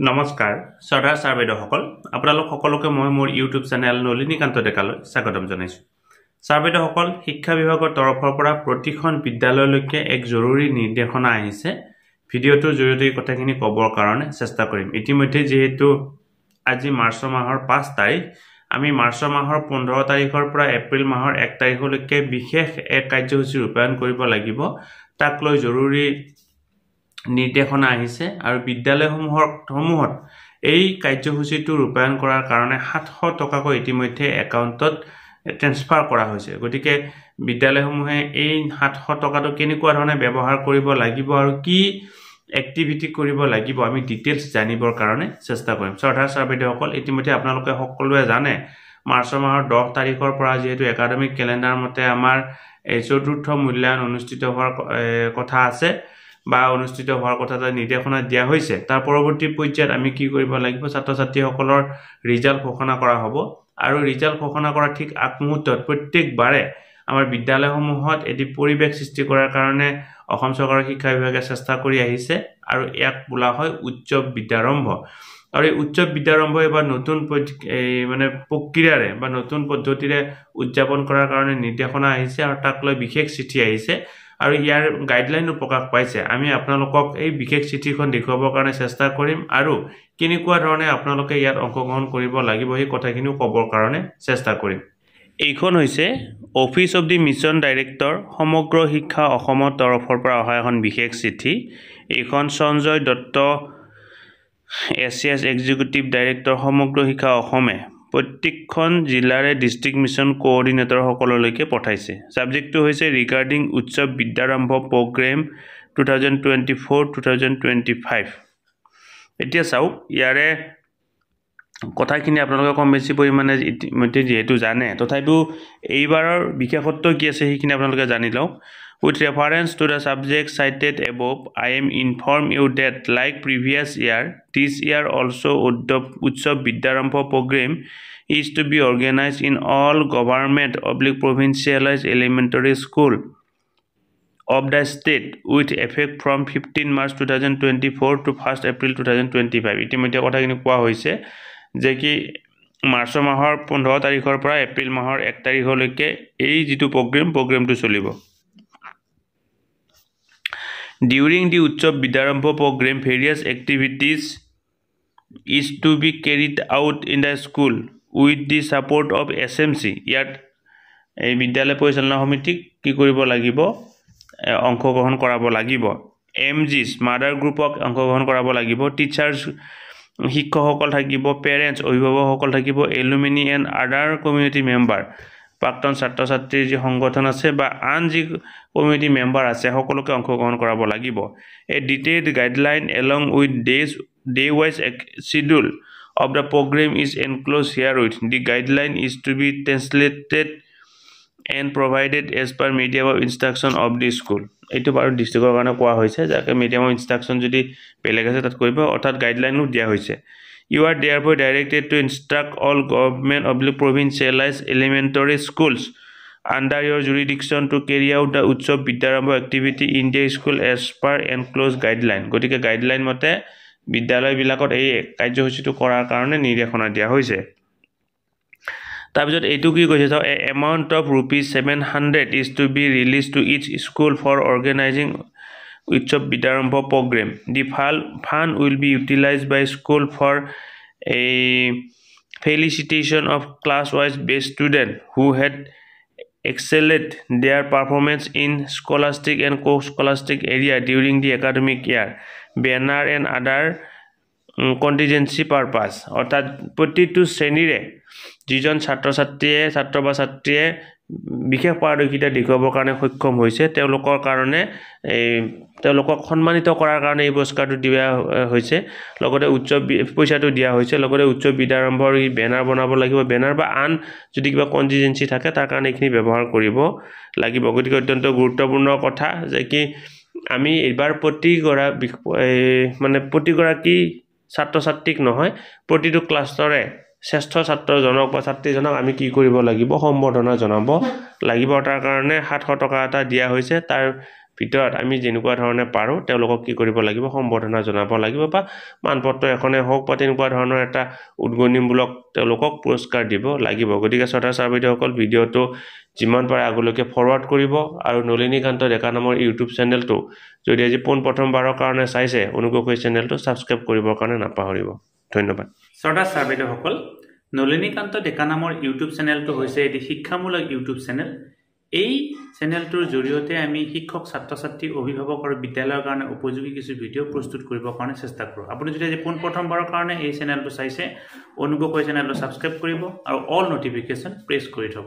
নমস্কাৰ শ্ৰদ্ধাৰ ছাৰ বাইদেউসকল আপোনালোক সকলোকে মই মোৰ ইউটিউব চেনেল নলিনীকান্ত ডেকালৈ স্বাগতম জনাইছোঁ। ছাৰ বাইদেউসকল শিক্ষা বিভাগৰ তৰফৰ পৰা প্ৰতিখন বিদ্যালয়লৈকে এক জৰুৰী নিৰ্দেশনা আহিছে। ভিডিঅ'টোৰ জৰিয়তে এই কথাখিনি ক'বৰ কাৰণে চেষ্টা কৰিম। ইতিমধ্যে যেহেতু আজি মাৰ্চ মাহৰ 5 তাৰিখ, আমি মাৰ্চ মাহৰ 15 তাৰিখৰ পৰা এপ্ৰিল মাহৰ 1 তাৰিখলৈকে বিশেষ এক কাৰ্যসূচী ৰূপায়ণ কৰিব লাগিব। তাক লৈ জৰুৰী নিৰ্দেশনা আহিছে আৰু বিদ্যালয়সমূহত এই কাৰ্যসূচীটো ৰূপায়ণ কৰাৰ কাৰণে 700 টকাকৈ ইতিমধ্যে একাউণ্টত ট্ৰান্সফাৰ কৰা হৈছে। গতিকে বিদ্যালয়সমূহে এই 700 টকাটো কেনেকুৱা ধৰণে ব্যৱহাৰ কৰিব লাগিব আৰু কি এক্টিভিটি কৰিব লাগিব আমি ডিটেইলছ জানিবৰ কাৰণে চেষ্টা কৰিম। শ্ৰদ্ধাৰ ছাৰ বাইদেউসকল ইতিমধ্যে আপোনালোকে সকলোৱে জানে মাৰ্চ মাহৰ 10 তাৰিখৰ পৰা যেহেতু একাডেমিক কেলেণ্ডাৰ মতে আমাৰ চতুৰ্থ মূল্যায়ন অনুষ্ঠিত হোৱাৰ কথা আছে বা অনুষ্ঠিত হোৱাৰ কথা নিৰ্দেশনা দিয়া হৈছে। তাৰ পৰৱৰ্তী পৰ্যায়ত আমি কি কৰিব লাগিব, ছাত্ৰ ছাত্ৰীসকলৰ ৰিজাল্ট ঘোষণা কৰা হ'ব আৰু ৰিজাল্ট ঘোষণা কৰা ঠিক আগমুহূৰ্তত প্ৰত্যেকবাৰে আমাৰ বিদ্যালয়সমূহত এটি পৰিৱেশ সৃষ্টি কৰাৰ কাৰণে অসম চৰকাৰৰ শিক্ষা বিভাগে চেষ্টা কৰি আহিছে আৰু ইয়াক বোলা হয় উৎসৱ বিদ্যাৰম্ভ। আৰু এই উৎসৱ বিদ্যাৰম্ভ এবাৰ নতুন প্ৰক্ৰিয়াৰে বা নতুন পদ্ধতিৰে উদযাপন কৰাৰ কাৰণে নিৰ্দেশনা আহিছে আৰু তাক লৈ বিশেষ চিঠি আহিছে আৰু ইয়াৰ গাইডলাইনো প্ৰকাশ পাইছে। আমি আপোনালোকক এই বিশেষ চিঠিখন দেখুৱাবৰ কাৰণে চেষ্টা কৰিম আৰু কেনেকুৱা ধৰণে আপোনালোকে ইয়াত অংশগ্ৰহণ কৰিব লাগিব সেই কথাখিনিও ক'বৰ কাৰণে চেষ্টা কৰিম। এইখন হৈছে office of the mission director সমগ্ৰ শিক্ষা অসমৰ তৰফৰ পৰা অহা এখন বিশেষ চিঠি। এইখন সঞ্জয় দত্ত এছিয়াছ এক্সিকিউটিভ ডাইৰেক্টৰ সমগ্ৰ শিক্ষা অসমে প্ৰত্যেকখন জিলাৰে ডিষ্ট্ৰিক্ট মিছন কোঅৰ্ডিনেটৰসকললৈকে পঠাইছে। ছাবজেক্টটো হৈছে ৰিগাৰ্ডিং উৎসৱ বিদ্যাৰম্ভ প্ৰগ্ৰেম 2024-2025। এতিয়া চাওক ইয়াৰে কথাখিনি আপোনালোকে কম বেছি পৰিমাণে ইতিমধ্যে যিহেতু জানে, তথাপিও এইবাৰৰ বিশেষত্ব কি আছে সেইখিনি আপোনালোকে জানি লওক। With reference to the subject cited above, I am inform you that like previous year, this year also Utsav Vidyarambha program is to be organized in all government/provincialized elementary school of the state with effect from 15 March 2024 to 1 April 2025. ইতিমধ্যে কথাখিনি কোৱা হৈছে যে কি March মাহৰ 15 তাৰিখৰ পৰা এপ্ৰিল মাহৰ 1 তাৰিখলৈকে এই যিটো প্ৰগ্ৰেমটো চলিব। During the Utsav Vidyarambha program, various activities is to be carried out in the school with the support of SMC. ইয়াত এই বিদ্যালয় পৰিচালনা সমিতিক কি কৰিব লাগিব, অংশগ্ৰহণ কৰাব লাগিব। MGs মাদাৰ গ্ৰুপক অংশগ্ৰহণ কৰাব লাগিব। টিচাৰ্ছ শিক্ষকসকল থাকিব, পেৰেণ্টছ অভিভাৱকসকল থাকিব, alumni and other community member প্ৰাক্তন ছাত্ৰ ছাত্ৰীৰ যি সংগঠন আছে বা আন যি কমিউনিটি মেম্বাৰ আছে সকলোকে অংশগ্ৰহণ কৰাব লাগিব। এ detailed guideline along with day wise schedule of the program is enclosed herewith. The guideline is to be translated and provided as per medium of instruction of the school. এইটো বাৰু ডিষ্ট্ৰিক্টৰ কাৰণে কোৱা হৈছে, যাকে মিডিয়াম অফ ইনষ্ট্ৰাকশ্যন যদি বেলেগ আছে তাত কৰিব, অৰ্থাৎ গাইডলাইনো দিয়া হৈছে। You are therefore directed to instruct all government/provincialized elementary schools under your jurisdiction to carry out the Utsav Vidyarambha activity in their school as per enclosed guideline. গতিকে গাইডলাইন মতে বিদ্যালয়বিলাকত এই কাৰ্যসূচীটো কৰাৰ কাৰণে নিৰ্দেশনা দিয়া হৈছে। তাৰপিছত এইটো কি কৈছে চাওক, amount of ₹700 is to be released to each school for organizing Utsav Vidyarambha program. The fund will be utilized by school for a felicitation of class-wise best students who had excelled their performance in scholastic and co-scholastic area during the academic year. Banner and other contingency purpose. অৰ্থাৎ প্ৰতিটো শ্ৰেণীৰে যিজন ছাত্ৰ বা ছাত্ৰীয়ে বিশেষ পাৰদৰ্শিতা দেখুৱাবৰ কাৰণে সক্ষম হৈছে তেওঁলোকৰ কাৰণে তেওঁলোকক সন্মানিত কৰাৰ কাৰণে এই পুৰস্কাৰটো দিয়া হৈছে। লগতে পইচাটো দিয়া হৈছে। লগতে উৎসৱ বিদ্যাৰম্ভৰ এই বেনাৰ বনাব লাগিব। বেনাৰ বা আন যদি কিবা কণ্টিজেঞ্চি থাকে তাৰ কাৰণে এইখিনি ব্যৱহাৰ কৰিব লাগিব। গতিকে অত্যন্ত গুৰুত্বপূৰ্ণ কথা যে কি আমি এইবাৰ প্ৰতিগৰাকী ছাত্ৰ ছাত্ৰীক নহয়, প্ৰতিটো ক্লাছৰে শ্ৰেষ্ঠ ছাত্ৰজনক বা ছাত্ৰীজনক আমি কি কৰিব লাগিব, সম্বৰ্ধনা জনাব লাগিব। তাৰ কাৰণে 700 টকা এটা দিয়া হৈছে। তাৰ ভিতৰত আমি যেনেকুৱা ধৰণে পাৰো তেওঁলোকক কি কৰিব লাগিব সম্বৰ্ধনা জনাব লাগিব বা মানপত্ৰ এখনে হওক বা তেনেকুৱা ধৰণৰ এটা উদ্গনিমূলক তেওঁলোকক পুৰস্কাৰ দিব লাগিব গতিকে শ্ৰদ্ধা ছাৰ বাইদেউসকল ভিডিঅ'টো যিমান পাৰে আগলৈকে ফৰৱাৰ্ড কৰিব আৰু নলিনীকান্ত ডেকা নামৰ ইউটিউব চেনেলটো যদি আজি প্ৰথমবাৰৰ কাৰণে চাইছে অনুগ্ৰহ কৰি চেনেলটো সাবস্ক্ৰাইব কৰিবৰ কাৰণে নাপাহৰিব ধন্যবাদ শ্ৰদ্ধা ছাৰ বাইদেউসকল নলিনীকান্ত ডেকা নামৰ ইউটিউব চেনেলটো হৈছে এটি শিক্ষামূলক ইউটিউব চেনেল এই চেনেলটোৰ জৰিয়তে আমি শিক্ষক ছাত্ৰ-ছাত্ৰী অভিভাৱক আৰু বিদ্যালয়ৰ কাৰণে উপযোগী কিছু ভিডিঅ' প্ৰস্তুত কৰিবৰ কাৰণে চেষ্টা কৰোঁ আপুনি যদি আজি প্ৰথমবাৰৰ কাৰণে এই চেনেলটো চাইছে অনুগ্ৰহ কৰি চেনেলটো সাবস্ক্ৰাইব কৰিব আৰু অল নটিফিকেশ্যন প্ৰেছ কৰি থব